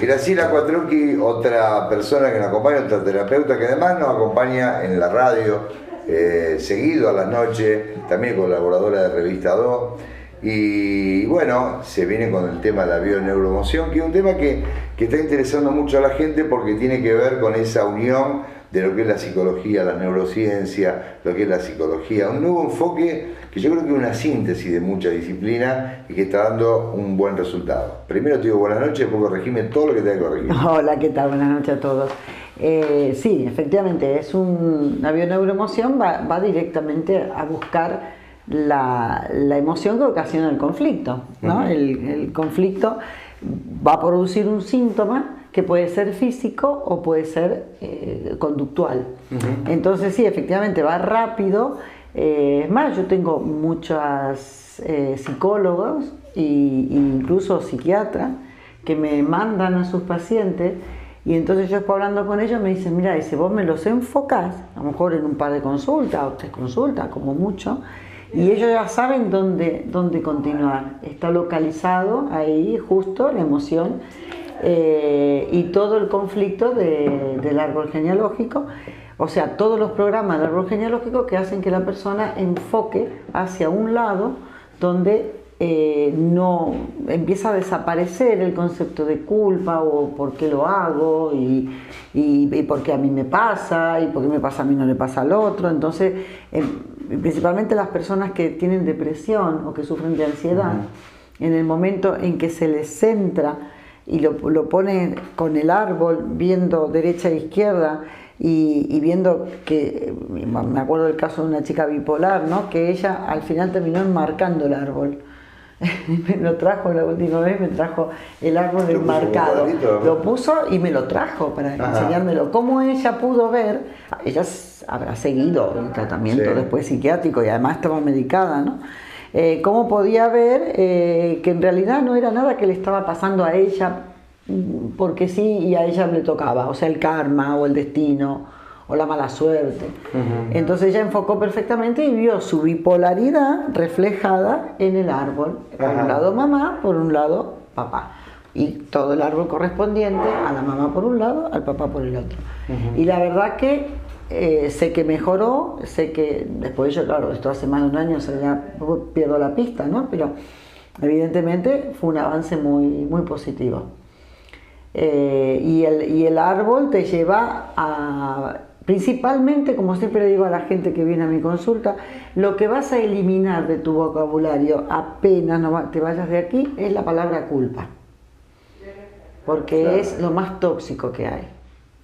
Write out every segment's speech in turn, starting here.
Graciela Quattrucchi, otra persona que nos acompaña, otra terapeuta que además nos acompaña en la radio, seguido a las noches, también colaboradora de Revista 2. Y bueno, se viene con el tema de la bioneuroemoción, que es un tema que está interesando mucho a la gente porque tiene que ver con esa unión de lo que es la psicología, la neurociencia, lo que es la psicología, un nuevo enfoque que yo creo que es una síntesis de mucha disciplina y que está dando un buen resultado. Primero te digo buenas noches, después corregime todo lo que tenga que corregir. Hola, ¿qué tal? Buenas noches a todos. Sí, efectivamente, la bioneuroemoción va directamente a buscar la emoción que ocasiona el conflicto, ¿no? El conflicto va a producir un síntoma que puede ser físico o puede ser conductual. Entonces sí, efectivamente va rápido. Es más, yo tengo muchos psicólogos e incluso psiquiatras que me mandan a sus pacientes y entonces yo después hablando con ellos me dicen, mira, si vos me los enfocás, a lo mejor en un par de consultas o 3 consultas como mucho, y ellos ya saben dónde continuar. Está localizado ahí justo la emoción y todo el conflicto del árbol genealógico, o sea, todos los programas del árbol genealógico que hacen que la persona enfoque hacia un lado donde no empieza a desaparecer el concepto de culpa o por qué lo hago y por qué a mí me pasa y por qué me pasa a mí no le pasa al otro. Entonces, principalmente las personas que tienen depresión o que sufren de ansiedad, en el momento en que se les centra y lo ponen con el árbol viendo derecha e izquierda y viendo que, me acuerdo del caso de una chica bipolar, ¿no? Que ella al final terminó enmarcando el árbol. Me lo trajo la última vez, me trajo el árbol enmarcado, lo puso y me lo trajo para enseñármelo. Cómo ella pudo ver, ella habrá seguido el tratamiento después psiquiátrico y además estaba medicada, ¿no? Cómo podía ver que en realidad no era nada que le estaba pasando a ella porque sí y a ella le tocaba, o sea, el karma o el destino o la mala suerte. Entonces ella enfocó perfectamente y vio su bipolaridad reflejada en el árbol. Por un lado mamá, por un lado papá. Y todo el árbol correspondiente a la mamá por un lado, al papá por el otro. Y la verdad que sé que mejoró, sé que después yo, claro, esto hace más de un año, o sea, ya pierdo la pista, ¿no? Pero evidentemente fue un avance muy positivo. Y el árbol te lleva a... Principalmente, como siempre le digo a la gente que viene a mi consulta, lo que vas a eliminar de tu vocabulario apenas te vayas de aquí es la palabra culpa. Porque es lo más tóxico que hay.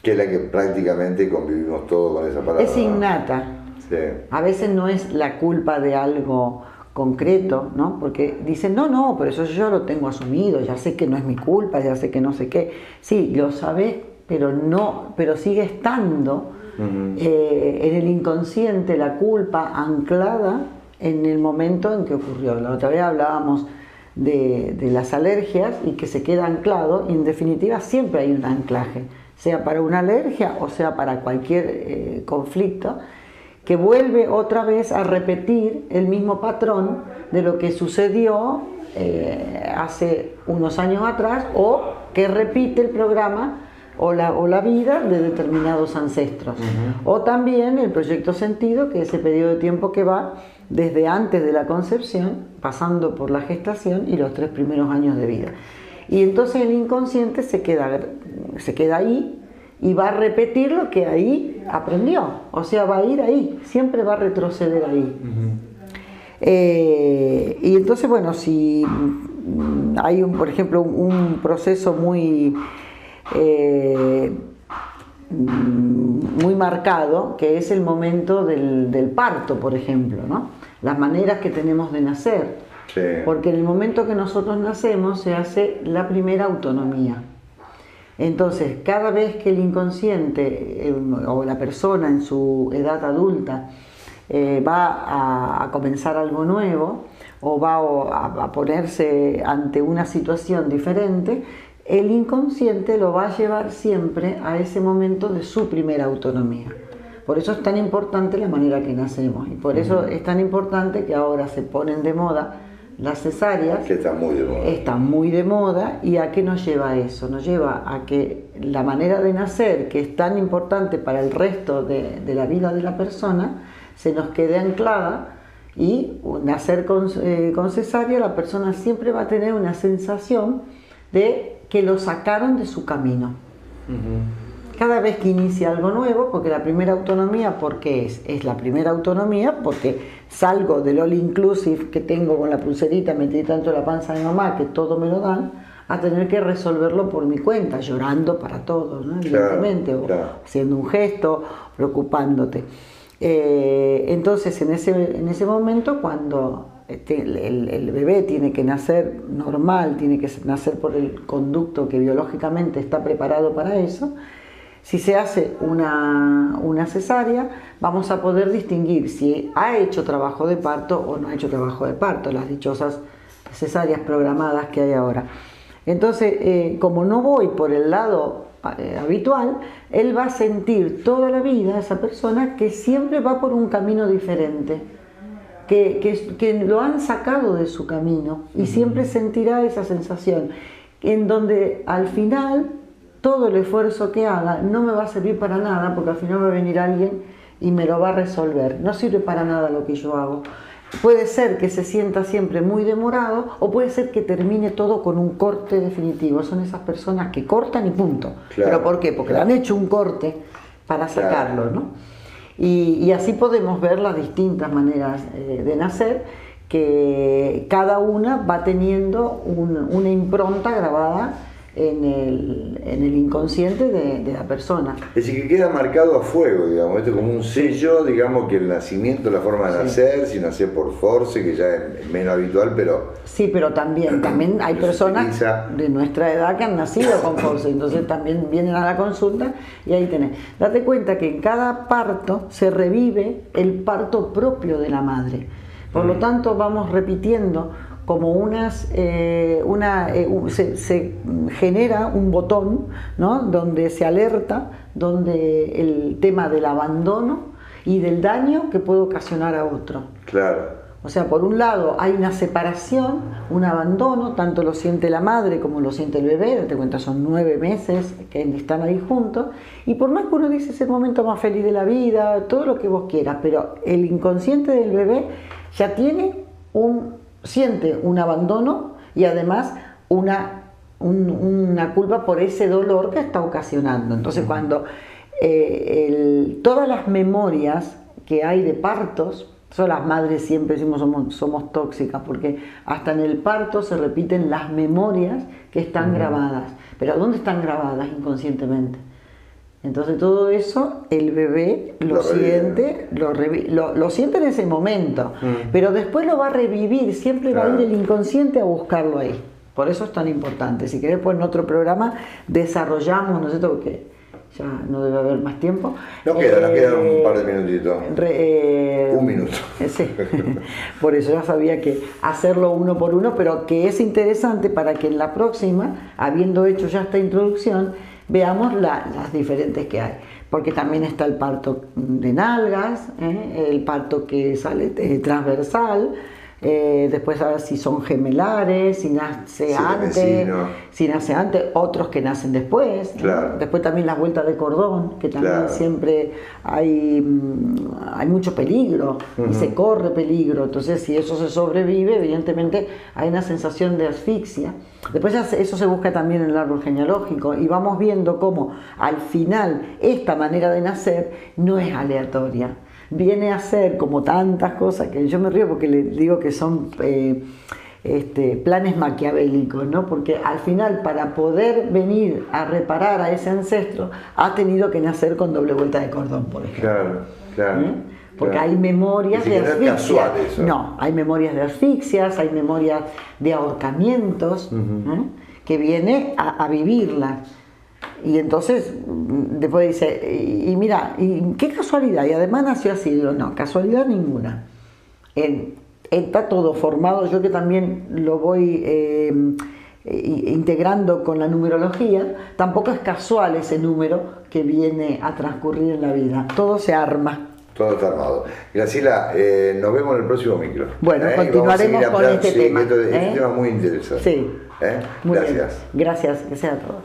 Que es la que prácticamente convivimos todos con esa palabra. Es innata. Sí. A veces no es la culpa de algo concreto, ¿no? Porque dicen, no, por eso yo lo tengo asumido, ya sé que no es mi culpa, ya sé que no sé qué. Sí, lo sabes, pero sigue estando en el inconsciente la culpa anclada en el momento en que ocurrió. La otra vez hablábamos de las alergias y que se queda anclado, y en definitiva siempre hay un anclaje, sea para una alergia o sea para cualquier conflicto, que vuelve otra vez a repetir el mismo patrón de lo que sucedió hace unos años atrás, o que repite el programa o la vida de determinados ancestros. O también el proyecto sentido, que es ese periodo de tiempo que va desde antes de la concepción, pasando por la gestación y los 3 primeros años de vida. Y entonces el inconsciente se queda ahí y va a repetir lo que ahí aprendió. O sea, va a ir ahí, siempre va a retroceder ahí. Y entonces, bueno, si hay, por ejemplo, un proceso muy marcado, que es el momento del parto, por ejemplo, ¿no? Las maneras que tenemos de nacer. Sí. Porque en el momento que nosotros nacemos se hace la primera autonomía. Entonces, cada vez que el inconsciente o la persona en su edad adulta va a comenzar algo nuevo o va a ponerse ante una situación diferente, el inconsciente lo va a llevar siempre a ese momento de su primera autonomía. por eso es tan importante la manera que nacemos y por eso es tan importante que ahora se ponen de moda las cesáreas. Que está muy de moda. Está muy de moda. ¿Y a qué nos lleva eso? Nos lleva a que la manera de nacer, que es tan importante para el resto de la vida de la persona, se nos quede anclada. Y nacer con cesárea, la persona siempre va a tener una sensación de que lo sacaron de su camino. Cada vez que inicia algo nuevo, porque la primera autonomía, ¿por qué es? Es la primera autonomía porque salgo del all inclusive que tengo con la pulserita, metí tanto en la panza de mamá que todo me lo dan, a tener que resolverlo por mi cuenta, llorando para todos, ¿no? Evidentemente, claro. O haciendo un gesto, preocupándote. Entonces, en ese momento, cuando el bebé tiene que nacer normal, tiene que nacer por el conducto que biológicamente está preparado para eso, si se hace una cesárea, vamos a poder distinguir si ha hecho trabajo de parto o no ha hecho trabajo de parto, las dichosas cesáreas programadas que hay ahora. Entonces, como no voy por el lado habitual, él va a sentir toda la vida, esa persona, que siempre va por un camino diferente, que lo han sacado de su camino y siempre sentirá esa sensación, en donde al final todo el esfuerzo que haga no me va a servir para nada, porque al final va a venir alguien y me lo va a resolver. No sirve para nada lo que yo hago. Puede ser que se sienta siempre muy demorado o puede ser que termine todo con un corte definitivo. Son esas personas que cortan y punto. Claro, ¿pero por qué? Porque le han hecho un corte para sacarlo, ¿no? Y así podemos ver las distintas maneras de nacer, que cada una va teniendo una impronta grabada en el inconsciente de la persona. Es decir, que queda marcado a fuego, digamos, esto es como un sello, digamos, que el nacimiento, la forma de nacer, si nacer por force, que ya es menos habitual, pero... Sí, pero también hay personas de nuestra edad que han nacido con force, entonces también vienen a la consulta y ahí tenés. Date cuenta que en cada parto se revive el parto propio de la madre, por lo tanto vamos repitiendo como se genera un botón, ¿no? Donde se alerta, donde el tema del abandono y del daño que puede ocasionar a otro. Claro. O sea, por un lado hay una separación, un abandono, tanto lo siente la madre como lo siente el bebé, date cuenta, son 9 meses que están ahí juntos, y por más que uno dice es el momento más feliz de la vida, todo lo que vos quieras, pero el inconsciente del bebé ya siente un abandono y además una culpa por ese dolor que está ocasionando. Entonces, cuando todas las memorias que hay de partos, las madres siempre decimos somos tóxicas, porque hasta en el parto se repiten las memorias que están grabadas. Pero ¿dónde están grabadas inconscientemente? Entonces todo eso el bebé lo siente, lo siente en ese momento, pero después lo va a revivir, siempre va a ir el inconsciente a buscarlo ahí. Por eso es tan importante. Si querés, pues en otro programa desarrollamos, ¿no es cierto? Porque ya no debe haber más tiempo. Nos quedan un par de minutitos. Un minuto. Sí. Por eso ya sabía que hacerlo uno por uno, pero que es interesante para que en la próxima, habiendo hecho ya esta introducción, veamos las diferentes que hay, porque también está el parto de nalgas, el parto que sale transversal, después a ver si son gemelares, si nace antes, otros que nacen después, claro. Después también las vueltas de cordón, que también siempre hay mucho peligro y se corre peligro, entonces si eso se sobrevive, evidentemente hay una sensación de asfixia. Después eso se busca también en el árbol genealógico y vamos viendo cómo al final esta manera de nacer no es aleatoria. Viene a ser como tantas cosas que yo me río porque le digo que son planes maquiavélicos, ¿no? Porque al final, para poder venir a reparar a ese ancestro, ha tenido que nacer con doble vuelta de cordón, por ejemplo. Claro. Porque hay memorias de asfixias. No, hay memorias de asfixias, hay memorias de ahorcamientos, que viene a vivirlas. Y entonces después dice, y mira, y qué casualidad, y además nació así. Digo, no, casualidad ninguna. Está todo formado, yo que también lo voy integrando con la numerología, tampoco es casual ese número que viene a transcurrir en la vida. Todo se arma. Todo está armado. Graciela, nos vemos en el próximo micro. Bueno, continuaremos con este tema. Este tema es muy interesante. Sí. Muy Gracias. bien. Gracias, que sea a todos.